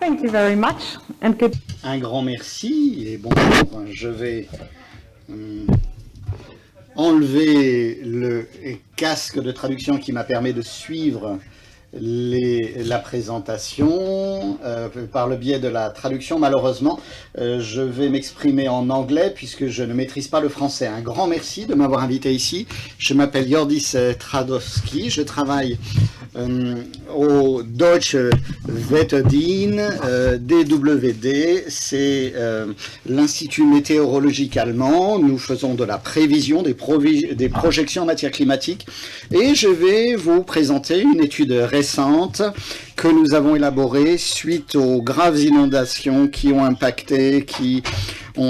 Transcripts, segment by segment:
Thank you very much and good. Un grand merci et bonjour. Je vais enlever le casque de traduction qui m'a permis de suivre la présentation par le biais de la traduction. Malheureusement, je vais m'exprimer en anglais puisque je ne maîtrise pas le français. Un grand merci de m'avoir invité ici. Je m'appelle Jordis Tradowski, je travaille au Deutsche Wetterdienst, DWD, c'est l'Institut météorologique allemand. Nous faisons de la prévision, des projections en matière climatique et je vais vous présenter une étude récente que nous avons élaborée suite aux graves inondations qui ont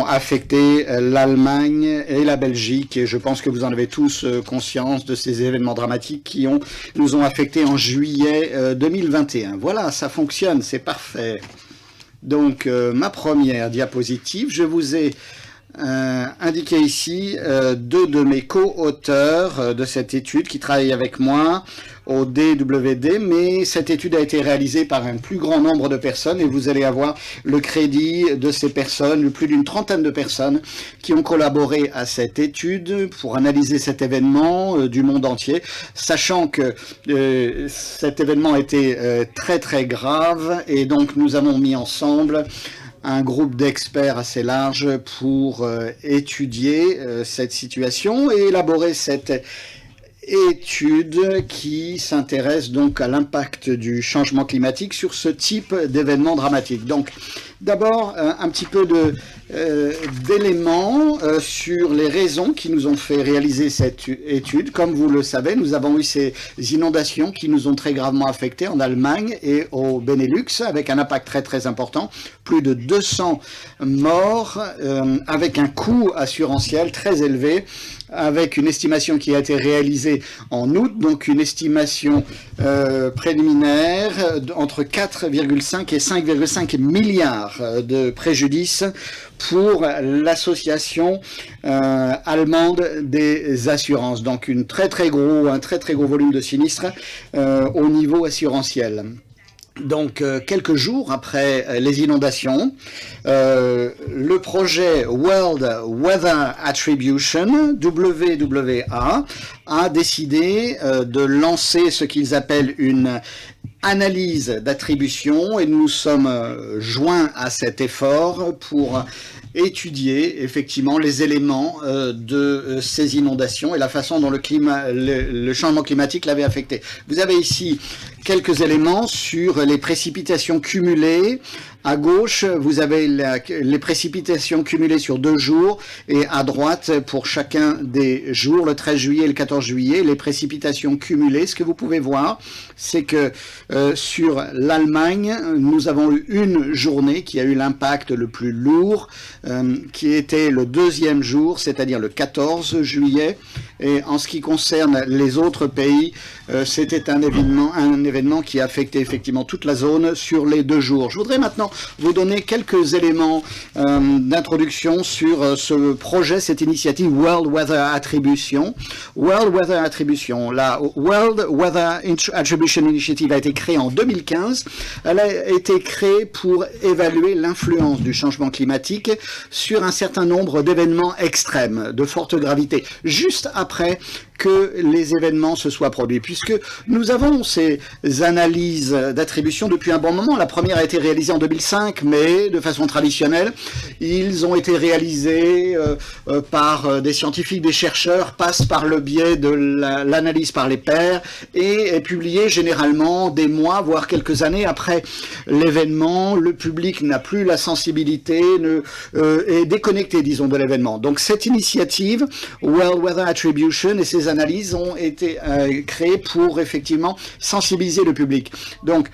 affecté l'Allemagne et la Belgique. Et je pense que vous en avez tous conscience de ces événements dramatiques qui nous ont affectés en juillet 2021. Voilà, ça fonctionne, c'est parfait. Donc, ma première diapositive, je vous ai indiqué ici deux de mes co-auteurs de cette étude qui travaillent avec moi au DWD, mais cette étude a été réalisée par un plus grand nombre de personnes et vous allez avoir le crédit de ces personnes, plus d'une trentaine de personnes qui ont collaboré à cette étude pour analyser cet événement du monde entier, sachant que cet événement était très très grave et donc nous avons mis ensemble un groupe d'experts assez large pour étudier cette situation et élaborer cette étude qui s'intéresse donc à l'impact du changement climatique sur ce type d'événements dramatiques. Donc, d'abord, un petit peu d'éléments sur les raisons qui nous ont fait réaliser cette étude. Comme vous le savez, nous avons eu ces inondations qui nous ont très gravement affectés en Allemagne et au Benelux, avec un impact très très important, plus de 200 morts, avec un coût assurantiel très élevé, avec une estimation qui a été réalisée en août, donc une estimation préliminaire entre 4,5 et 5,5 milliards de préjudices pour l'association allemande des assurances. Donc un très très gros volume de sinistres au niveau assurantiel. Donc, quelques jours après les inondations, le projet World Weather Attribution, WWA, a décidé de lancer ce qu'ils appellent une analyse d'attribution et nous sommes joints à cet effort pour étudier effectivement les éléments de ces inondations et la façon dont le changement climatique l'avait affecté. Vous avez ici quelques éléments sur les précipitations cumulées. À gauche, vous avez les précipitations cumulées sur 2 jours et à droite, pour chacun des jours, le 13 juillet et le 14 juillet, les précipitations cumulées. Ce que vous pouvez voir, c'est que sur l'Allemagne, nous avons eu une journée qui a eu l'impact le plus lourd, qui était le 2e jour, c'est-à-dire le 14 juillet. Et en ce qui concerne les autres pays, c'était un événement qui a affecté effectivement toute la zone sur les 2 jours. Je voudrais maintenant vous donner quelques éléments d'introduction sur ce projet, cette initiative World Weather Attribution. World Weather Attribution, la World Weather Attribution Initiative a été créée en 2015. Elle a été créée pour évaluer l'influence du changement climatique sur un certain nombre d'événements extrêmes, de forte gravité, juste après que les événements se soient produits, puisque nous avons ces analyses d'attribution depuis un bon moment. La première a été réalisée en 2005, mais de façon traditionnelle. Ils ont été réalisés par des scientifiques, des chercheurs, passent par le biais de l'analyse par les pairs et est publié généralement des mois, voire quelques années après l'événement. Le public n'a plus la sensibilité, est déconnecté, disons, de l'événement. Donc cette initiative, World Weather Attribution, et ces analyses ont été créées pour effectivement sensibiliser le public. Donc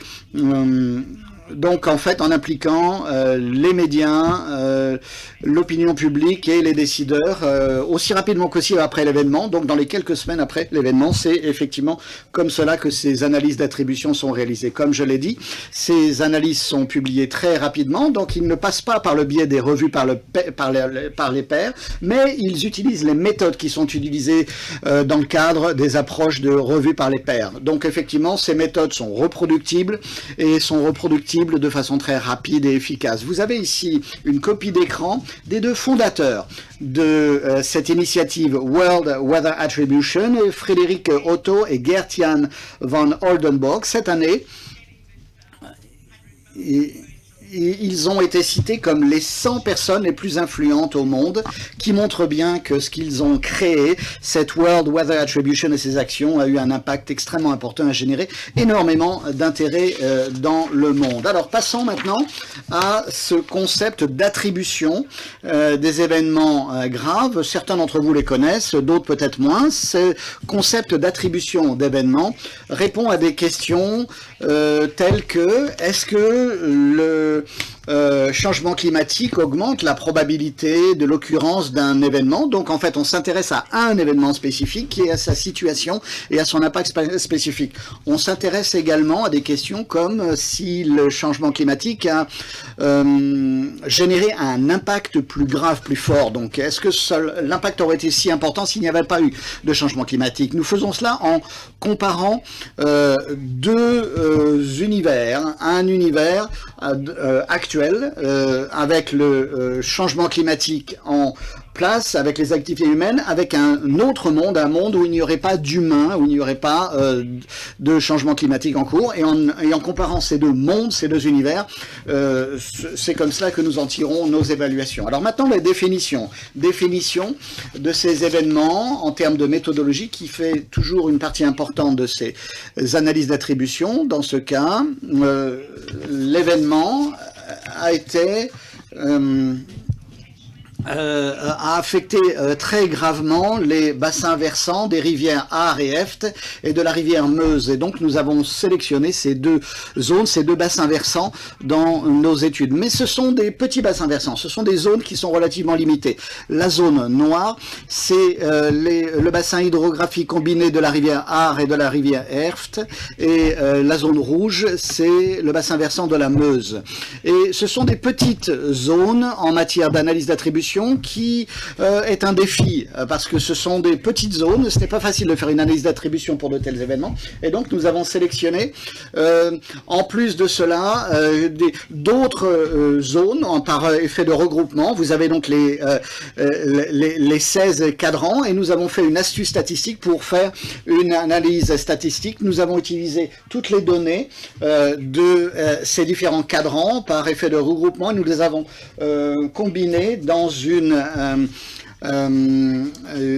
en fait, en impliquant les médias, l'opinion publique et les décideurs aussi rapidement qu'aussi après l'événement. Donc dans les quelques semaines après l'événement, c'est effectivement comme cela que ces analyses d'attribution sont réalisées. Comme je l'ai dit, ces analyses sont publiées très rapidement, donc ils ne passent pas par le biais des revues par les pairs, mais ils utilisent les méthodes qui sont utilisées dans le cadre des approches de revues par les pairs. Donc effectivement, ces méthodes sont reproductibles et sont reproductibles reproductible de façon très rapide et efficace. Vous avez ici une copie d'écran des deux fondateurs de cette initiative World Weather Attribution, Frédéric Otto et Gert-Jan van Oldenburg. Cette année, ils ont été cités comme les 100 personnes les plus influentes au monde, qui montrent bien que ce qu'ils ont créé, cette World Weather Attribution et ses actions, a eu un impact extrêmement important, a généré énormément d'intérêt dans le monde. Alors passons maintenant à ce concept d'attribution des événements graves. Certains d'entre vous les connaissent, d'autres peut-être moins. Ce concept d'attribution d'événements répond à des questions telles que est-ce que le changement climatique augmente la probabilité de l'occurrence d'un événement. Donc en fait on s'intéresse à un événement spécifique et à sa situation et à son impact spécifique. On s'intéresse également à des questions comme si le changement climatique a généré un impact plus grave, plus fort. Donc est-ce que l'impact aurait été si important s'il n'y avait pas eu de changement climatique? Nous faisons cela en comparant deux univers. Un univers actuel avec le changement climatique en place, avec les activités humaines, avec un autre monde, un monde où il n'y aurait pas d'humains, où il n'y aurait pas de changement climatique en cours. Et en comparant ces deux mondes, ces deux univers, c'est comme cela que nous en tirons nos évaluations. Alors maintenant, les définitions. Définition de ces événements en termes de méthodologie qui fait toujours une partie importante de ces analyses d'attribution. Dans ce cas, l'événement a été a affecté très gravement les bassins versants des rivières Aar et Eft et de la rivière Meuse. Et donc nous avons sélectionné ces deux zones, ces deux bassins versants dans nos études. Mais ce sont des petits bassins versants, ce sont des zones qui sont relativement limitées. La zone noire, c'est le bassin hydrographique combiné de la rivière Aar et de la rivière Eft. Et la zone rouge, c'est le bassin versant de la Meuse. Et ce sont des petites zones en matière d'analyse d'attribution qui est un défi parce que ce sont des petites zones, ce n'est pas facile de faire une analyse d'attribution pour de tels événements et donc nous avons sélectionné en plus de cela d'autres zones par effet de regroupement. Vous avez donc les 16 cadrans et nous avons fait une astuce statistique pour faire une analyse statistique. Nous avons utilisé toutes les données de ces différents cadrans par effet de regroupement et nous les avons combinées dans une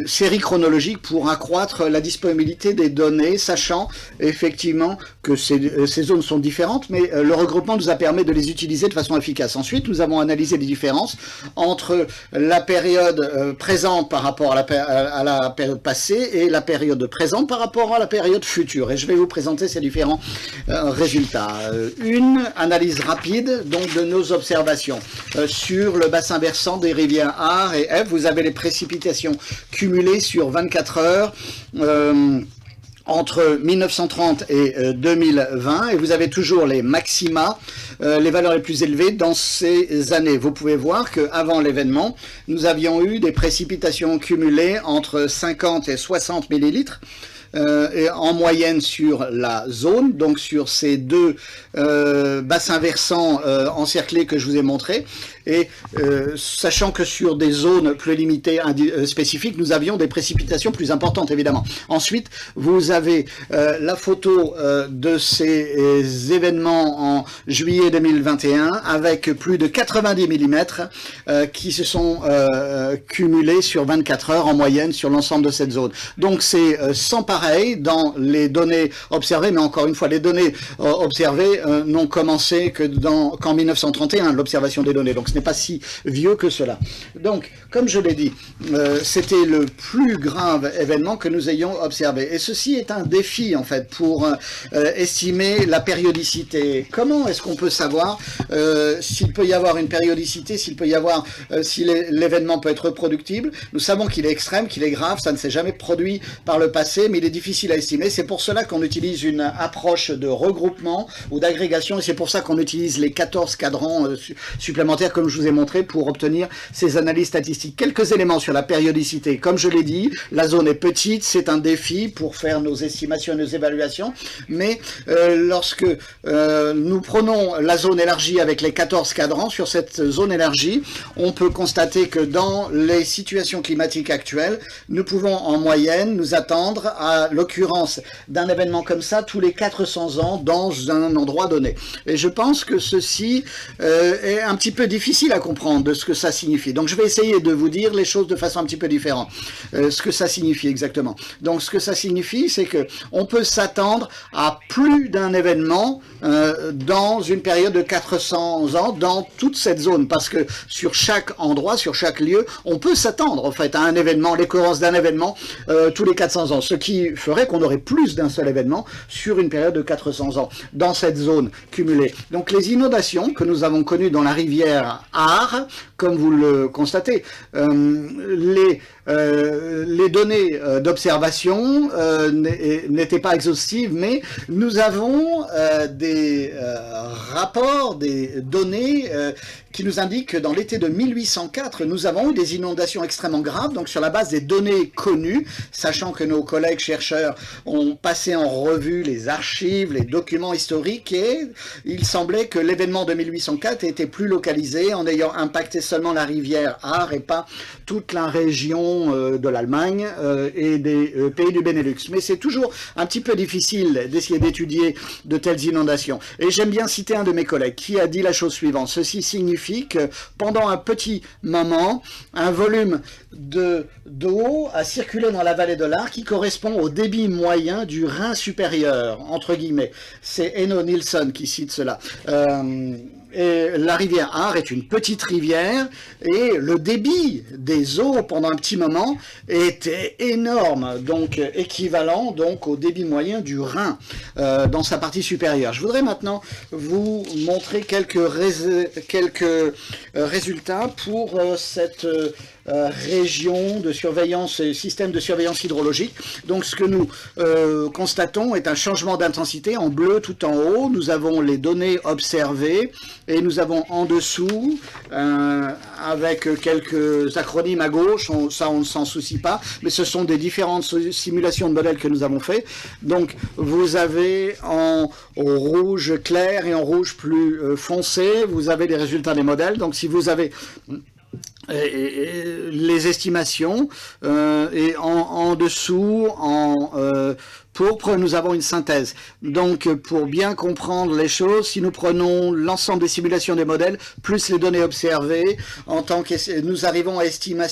série chronologique pour accroître la disponibilité des données, sachant effectivement que ces zones sont différentes, mais le regroupement nous a permis de les utiliser de façon efficace. Ensuite, nous avons analysé les différences entre la période présente par rapport à la période passée et la période présente par rapport à la période future. Et je vais vous présenter ces différents résultats. Une analyse rapide donc de nos observations sur le bassin versant des rivières Aar et Eft. Vous avez les précipitations cumulées sur 24 heures entre 1930 et 2020 et vous avez toujours les maxima, les valeurs les plus élevées dans ces années. Vous pouvez voir qu'avant l'événement, nous avions eu des précipitations cumulées entre 50 et 60 millilitres. Et en moyenne sur la zone, donc sur ces deux bassins versants encerclés que je vous ai montrés, et sachant que sur des zones plus limitées spécifiques, nous avions des précipitations plus importantes évidemment. Ensuite, vous avez la photo de ces événements en juillet 2021 avec plus de 90 mm qui se sont cumulés sur 24 heures en moyenne sur l'ensemble de cette zone. Donc c'est sans pareil dans les données observées, mais encore une fois, les données observées n'ont commencé que qu'en 1931, l'observation des données. Donc ce n'est pas si vieux que cela. Donc, comme je l'ai dit, c'était le plus grave événement que nous ayons observé. Et ceci est un défi, en fait, pour estimer la périodicité. Comment est-ce qu'on peut savoir s'il peut y avoir une périodicité, s'il peut y avoir, si l'événement peut être reproductible? Nous savons qu'il est extrême, qu'il est grave, ça ne s'est jamais produit par le passé, mais il est difficile à estimer. C'est pour cela qu'on utilise une approche de regroupement ou d'agrégation, et c'est pour ça qu'on utilise les 14 cadrans supplémentaires que comme je vous ai montré, pour obtenir ces analyses statistiques. Quelques éléments sur la périodicité. Comme je l'ai dit, la zone est petite, c'est un défi pour faire nos estimations et nos évaluations, mais lorsque nous prenons la zone élargie avec les 14 cadrans, sur cette zone élargie, on peut constater que dans les situations climatiques actuelles, nous pouvons en moyenne nous attendre à l'occurrence d'un événement comme ça tous les 400 ans dans un endroit donné. Et je pense que ceci est un petit peu difficile à comprendre de ce que ça signifie. Donc je vais essayer de vous dire les choses de façon un petit peu différente. Ce que ça signifie exactement. Donc ce que ça signifie, c'est que on peut s'attendre à plus d'un événement dans une période de 400 ans dans toute cette zone, parce que sur chaque endroit, sur chaque lieu, on peut s'attendre en fait à un événement, l'occurrence d'un événement tous les 400 ans, ce qui ferait qu'on aurait plus d'un seul événement sur une période de 400 ans dans cette zone cumulée. Donc les inondations que nous avons connues dans la rivière Aar, comme vous le constatez, les données d'observation n'étaient pas exhaustives, mais nous avons des rapports, des données qui nous indiquent que dans l'été de 1804, nous avons eu des inondations extrêmement graves, donc sur la base des données connues, sachant que nos collègues chercheurs ont passé en revue les archives, les documents historiques, et il semblait que l'événement de 1804 était plus localisé en ayant impacté seulement la rivière Aar et pas toute la région de l'Allemagne et des pays du Benelux. Mais c'est toujours un petit peu difficile d'essayer d'étudier de telles inondations. Et j'aime bien citer un de mes collègues qui a dit la chose suivante. Ceci signifie que pendant un petit moment, un volume d'eau a circulé dans la vallée de l'Aar qui correspond au débit moyen du Rhin supérieur, entre guillemets. C'est Eno Nilsson qui cite cela. Et la rivière Aar est une petite rivière et le débit des eaux pendant un petit moment était énorme, donc équivalent donc au débit moyen du Rhin dans sa partie supérieure. Je voudrais maintenant vous montrer quelques résultats pour cette région de surveillance, système de surveillance hydrologique. Donc ce que nous constatons est un changement d'intensité en bleu tout en haut. Nous avons les données observées et nous avons en dessous, avec quelques acronymes à gauche, ça on ne s'en soucie pas, mais ce sont des différentes simulations de modèles que nous avons fait. Donc vous avez en rouge clair et en rouge plus foncé, vous avez les résultats des modèles. Donc si vous avez les estimations et en dessous, en pourpre, nous avons une synthèse. Donc, pour bien comprendre les choses, si nous prenons l'ensemble des simulations des modèles, plus les données observées, nous arrivons à estimer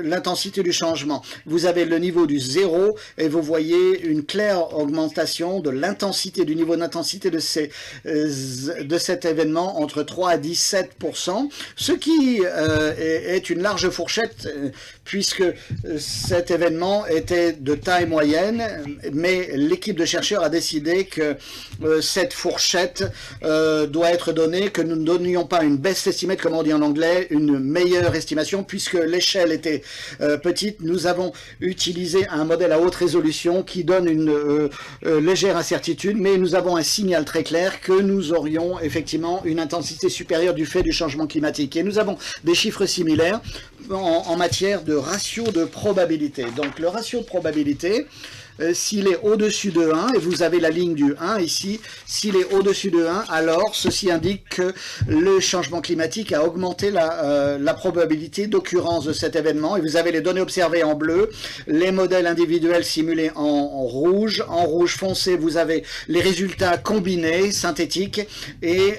l'intensité du changement. Vous avez le niveau du 0 et vous voyez une claire augmentation de l'intensité, du niveau d'intensité de cet événement entre 3 à 17%, ce qui est une large fourchette puisque cet événement était de taille moyenne, mais l'équipe de chercheurs a décidé que cette fourchette doit être donnée, que nous ne donnions pas une best estimate, comme on dit en anglais, une meilleure estimation, puisque l'échelle était petite. Nous avons utilisé un modèle à haute résolution qui donne une légère incertitude, mais nous avons un signal très clair que nous aurions effectivement une intensité supérieure du fait du changement climatique. Et nous avons des chiffres similaires en matière de ratio de probabilité. Donc le ratio de probabilité, s'il est au-dessus de 1, et vous avez la ligne du 1 ici, s'il est au-dessus de 1, alors ceci indique que le changement climatique a augmenté la probabilité d'occurrence de cet événement, et vous avez les données observées en bleu, les modèles individuels simulés en rouge foncé, vous avez les résultats combinés, synthétiques, et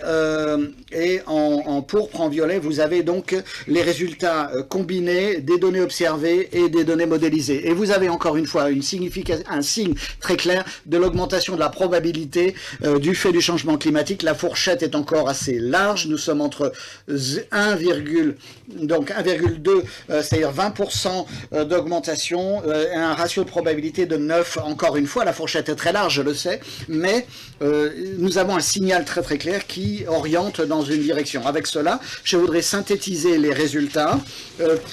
en pourpre, en violet, vous avez donc les résultats combinés des données observées et des données modélisées. Et vous avez encore une fois un signe très clair de l'augmentation de la probabilité du fait du changement climatique. La fourchette est encore assez large. Nous sommes entre 1,2, c'est-à-dire 20% d'augmentation, et un ratio de probabilité de 9. Encore une fois, la fourchette est très large, je le sais, mais nous avons un signal très très clair qui oriente dans une direction. Avec cela, je voudrais synthétiser les résultats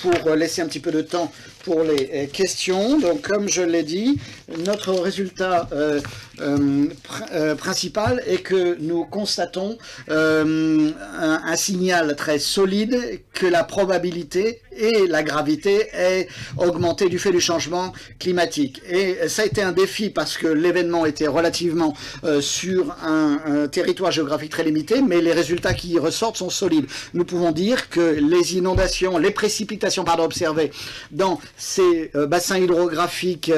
pour laisser un petit peu de temps pour les questions. Donc, comme je l'ai dit, notre résultat principal est que nous constatons un signal très solide que la probabilité et la gravité est augmentée du fait du changement climatique. Et ça a été un défi parce que l'événement était relativement sur un territoire géographique très limité, mais les résultats qui y ressortent sont solides. Nous pouvons dire que les inondations, les précipitations observées dans ces bassins hydrographiques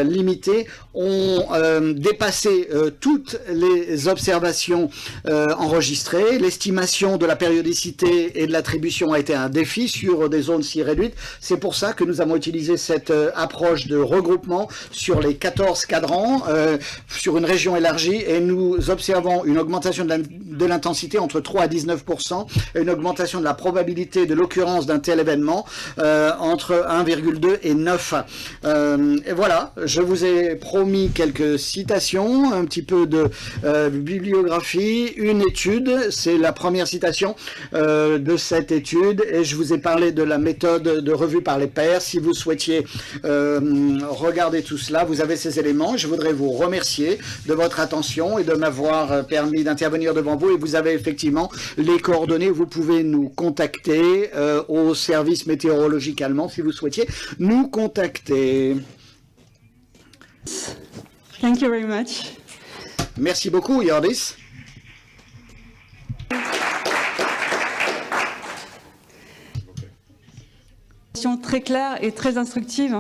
limités ont dépassé toutes les observations enregistrées. L'estimation de la périodicité et de l'attribution a été un défi sur des zones si réduites. C'est pour ça que nous avons utilisé cette approche de regroupement sur les 14 cadrans, sur une région élargie, et nous observons une augmentation de l'intensité entre 3 à 19% et une augmentation de la probabilité de l'occurrence d'un tel événement entre 1,2 et 9. Et voilà, je vous ai promis quelques citations, un petit peu de bibliographie, une étude, c'est la première citation de cette étude, et je vous ai parlé de la méthode de revue par les pairs. Si vous souhaitiez regarder tout cela, vous avez ces éléments. Je voudrais vous remercier de votre attention et de m'avoir permis d'intervenir devant vous, et vous avez effectivement les coordonnées. Vous pouvez nous contacter au service météorologique allemand si vous souhaitiez nous contacter. Thank you very much. Merci beaucoup, Yordis. Très claire et très instructive,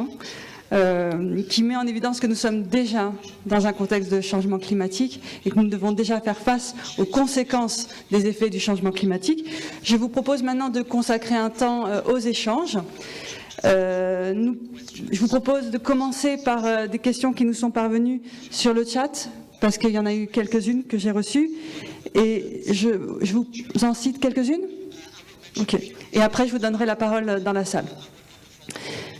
qui met en évidence que nous sommes déjà dans un contexte de changement climatique et que nous devons déjà faire face aux conséquences des effets du changement climatique. Je vous propose maintenant de consacrer un temps aux échanges. Je vous propose de commencer par des questions qui nous sont parvenues sur le chat, parce qu'il y en a eu quelques-unes que j'ai reçues, et je vous en cite quelques-unes. Ok. Et après, je vous donnerai la parole dans la salle.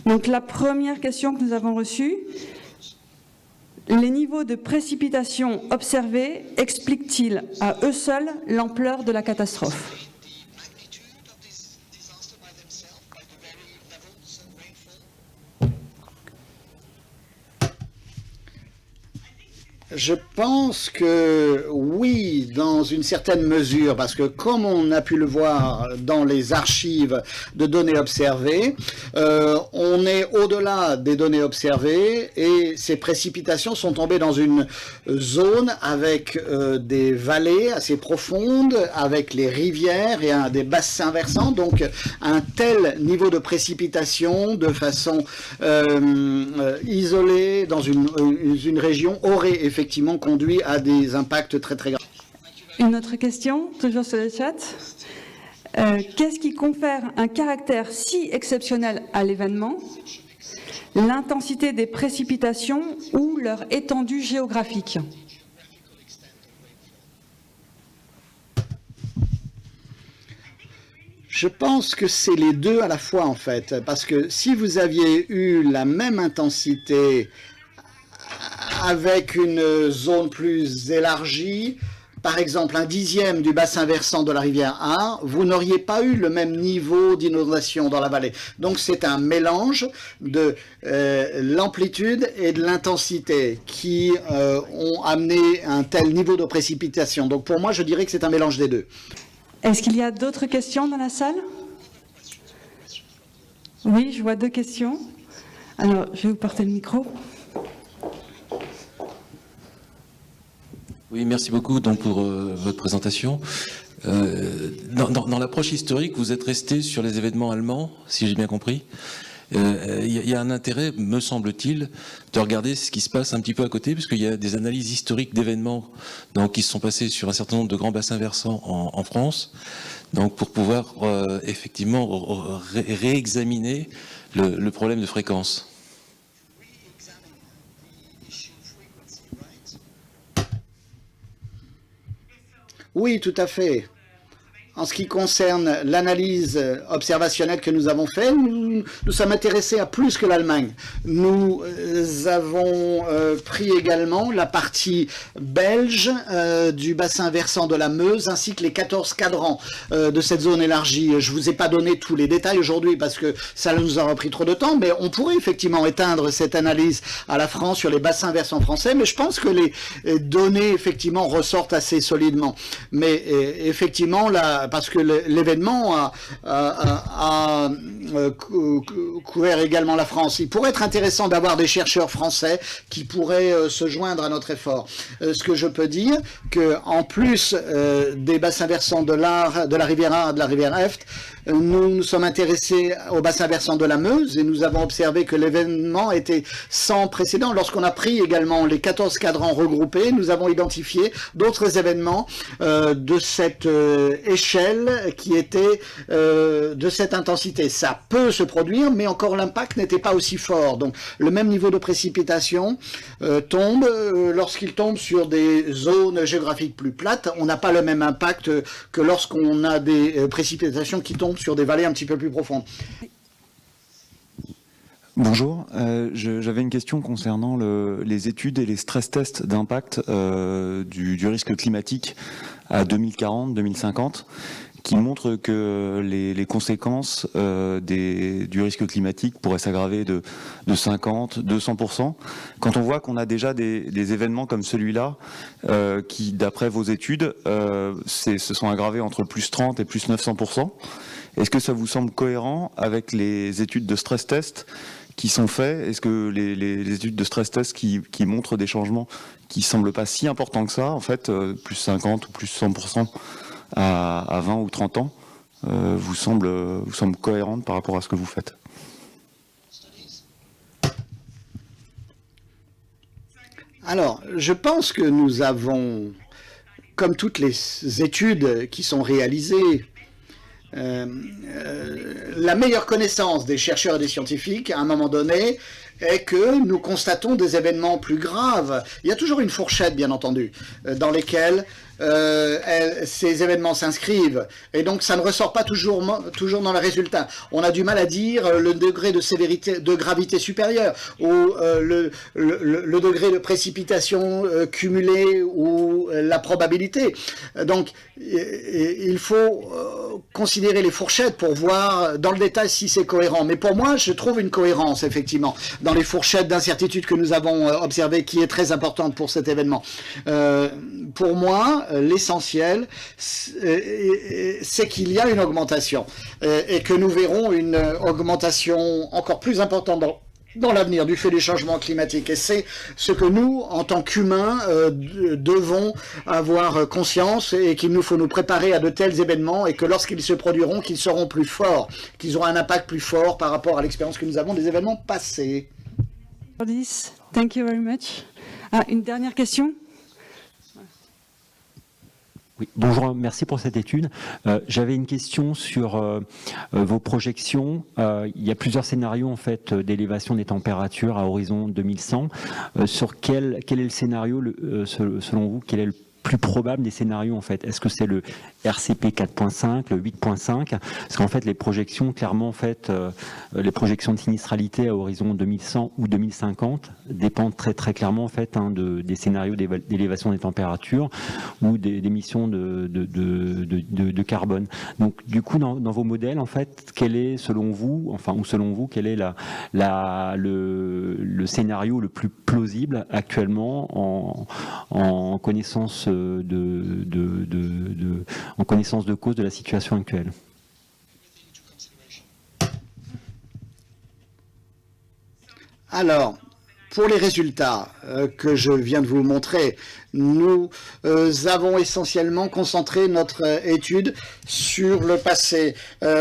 Donc, la première question que nous avons reçue: les niveaux de précipitation observés expliquent-ils à eux seuls l'ampleur de la catastrophe ? Je pense que oui, dans une certaine mesure, parce que comme on a pu le voir dans les archives de données observées, on est au-delà des données observées, et ces précipitations sont tombées dans une zone avec des vallées assez profondes, avec les rivières et des bassins versants. Donc un tel niveau de précipitation de façon isolée dans une région aurait effectivement conduit à des impacts très très graves. Une autre question, toujours sur le chat. Qu'est-ce qui confère un caractère si exceptionnel à l'événement? L'intensité des précipitations ou leur étendue géographique? Je pense que c'est les deux à la fois, en fait, parce que si vous aviez eu la même intensité avec une zone plus élargie, par exemple un dixième du bassin versant de la rivière A, vous n'auriez pas eu le même niveau d'inondation dans la vallée. Donc c'est un mélange de l'amplitude et de l'intensité qui ont amené un tel niveau de précipitation. Donc pour moi, je dirais que c'est un mélange des deux. Est-ce qu'il y a d'autres questions dans la salle? Oui, je vois deux questions. Alors, je vais vous porter le micro. Oui, merci beaucoup donc, pour votre présentation. Dans l'approche historique, vous êtes resté sur les événements allemands, si j'ai bien compris. Il y a un intérêt, me semble-t-il, de regarder ce qui se passe un petit peu à côté, puisqu'il y a des analyses historiques d'événements qui se sont passés sur un certain nombre de grands bassins versants en France, donc pour pouvoir effectivement réexaminer le problème de fréquence. Oui, tout à fait. En ce qui concerne l'analyse observationnelle que nous avons faite, nous sommes intéressés à plus que l'Allemagne. Nous avons pris également la partie belge du bassin versant de la Meuse, ainsi que les 14 cadrans de cette zone élargie. Je ne vous ai pas donné tous les détails aujourd'hui parce que ça nous aura pris trop de temps, mais on pourrait effectivement éteindre cette analyse à la France sur les bassins versants français, mais je pense que les données effectivement ressortent assez solidement. Mais effectivement, là, parce que l'événement a couvert également la France. Il pourrait être intéressant d'avoir des chercheurs français qui pourraient se joindre à notre effort. Ce que je peux dire, qu'en plus des bassins versants de la rivière Ar, de la rivière Eft, nous nous sommes intéressés au bassin versant de la Meuse et nous avons observé que l'événement était sans précédent. Lorsqu'on a pris également les 14 cadrans regroupés, nous avons identifié d'autres événements de cette échelle qui étaient de cette intensité. Ça peut se produire, mais encore l'impact n'était pas aussi fort. Donc le même niveau de précipitation tombe lorsqu'il tombe sur des zones géographiques plus plates. On n'a pas le même impact que lorsqu'on a des précipitations qui tombent sur des vallées un petit peu plus profondes. Bonjour, j'avais une question concernant les études et les stress tests d'impact du risque climatique à 2040-2050 qui montrent que les conséquences du risque climatique pourraient s'aggraver de 50-200%. Quand on voit qu'on a déjà des événements comme celui-là qui, d'après vos études, se sont aggravés entre plus 30 et plus 900%, est-ce que ça vous semble cohérent avec les études de stress test qui sont faits? Est-ce que les études de stress test qui montrent des changements qui ne semblent pas si importants que ça, en fait, plus 50 ou plus 100% à 20 ou 30 ans, vous semblent cohérentes par rapport à ce que vous faites? Alors, je pense que nous avons, comme toutes les études qui sont réalisées, la meilleure connaissance des chercheurs et des scientifiques, à un moment donné, est que nous constatons des événements plus graves. Il y a toujours une fourchette, bien entendu, dans lesquelles ces événements s'inscrivent. Et donc, ça ne ressort pas toujours dans le résultat. On a du mal à dire le degré de sévérité, de gravité supérieure, ou le degré de précipitation cumulé, ou la probabilité. Donc, il faut considérer les fourchettes pour voir dans le détail si c'est cohérent. Mais pour moi, je trouve une cohérence, effectivement, dans les fourchettes d'incertitude que nous avons observées, qui est très importante pour cet événement. Pour moi, l'essentiel, c'est qu'il y a une augmentation et que nous verrons une augmentation encore plus importante dans l'avenir du fait des changements climatiques. Et c'est ce que nous, en tant qu'humains, devons avoir conscience et qu'il nous faut nous préparer à de tels événements et que lorsqu'ils se produiront, qu'ils seront plus forts, qu'ils auront un impact plus fort par rapport à l'expérience que nous avons des événements passés. Thank you very much. Une dernière question? Oui, bonjour, merci pour cette étude. J'avais une question sur vos projections. Il y a plusieurs scénarios en fait d'élévation des températures à horizon 2100. Sur quel est le scénario, selon vous, quel est le plus probable des scénarios en fait? Est-ce que c'est le RCP 4.5, le 8.5? Parce qu'en fait les projections, clairement en fait, les projections de sinistralité à horizon 2100 ou 2050 dépendent très très clairement en fait des scénarios d'élévation des températures ou d'émissions de carbone. Donc du coup dans vos modèles en fait, quel est selon vous, quel est le scénario le plus plausible actuellement en connaissance en connaissance de cause de la situation actuelle? Alors, pour les résultats que je viens de vous montrer, nous avons essentiellement concentré notre étude sur le passé.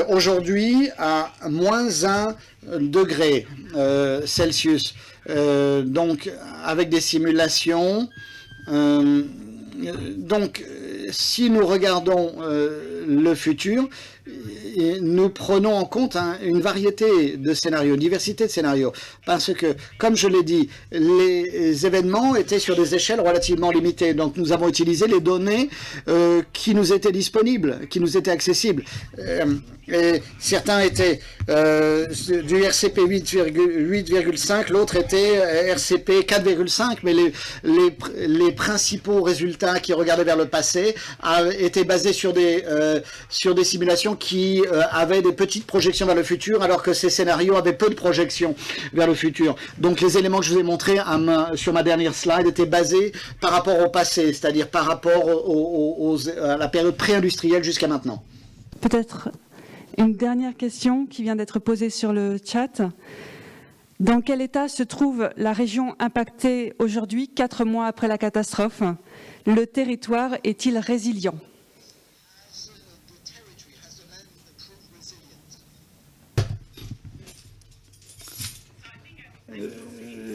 Aujourd'hui, à moins 1 degré Celsius, donc avec des simulations. Donc, si nous regardons le futur, nous prenons en compte une variété de scénarios, une diversité de scénarios, parce que, comme je l'ai dit, les événements étaient sur des échelles relativement limitées. Donc nous avons utilisé les données qui nous étaient disponibles, qui nous étaient accessibles. Et certains étaient du RCP 8,5, l'autre était RCP 4,5, mais les principaux résultats qui regardaient vers le passé étaient basés sur des simulations qui avaient des petites projections vers le futur, alors que ces scénarios avaient peu de projections vers le futur. Donc les éléments que je vous ai montrés sur ma dernière slide étaient basés par rapport au passé, c'est-à-dire par rapport à la période pré-industrielle jusqu'à maintenant. Peut-être une dernière question qui vient d'être posée sur le chat. Dans quel état se trouve la région impactée aujourd'hui, 4 mois après la catastrophe? Le territoire est-il résilient?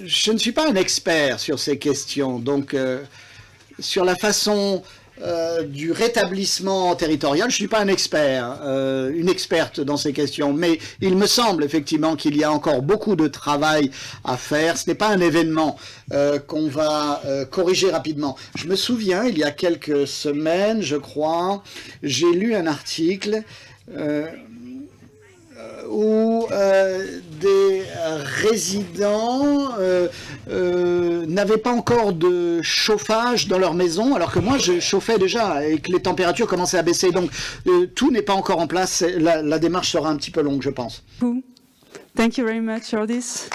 Je ne suis pas un expert sur ces questions, donc sur la façon du rétablissement territorial, je ne suis pas un expert, une experte dans ces questions, mais il me semble effectivement qu'il y a encore beaucoup de travail à faire. Ce n'est pas un événement qu'on va corriger rapidement. Je me souviens, il y a quelques semaines, je crois, j'ai lu un article où des résidents n'avaient pas encore de chauffage dans leur maison, alors que moi je chauffais déjà et que les températures commençaient à baisser. Donc tout n'est pas encore en place. La démarche sera un petit peu longue, je pense. Thank you very much for this.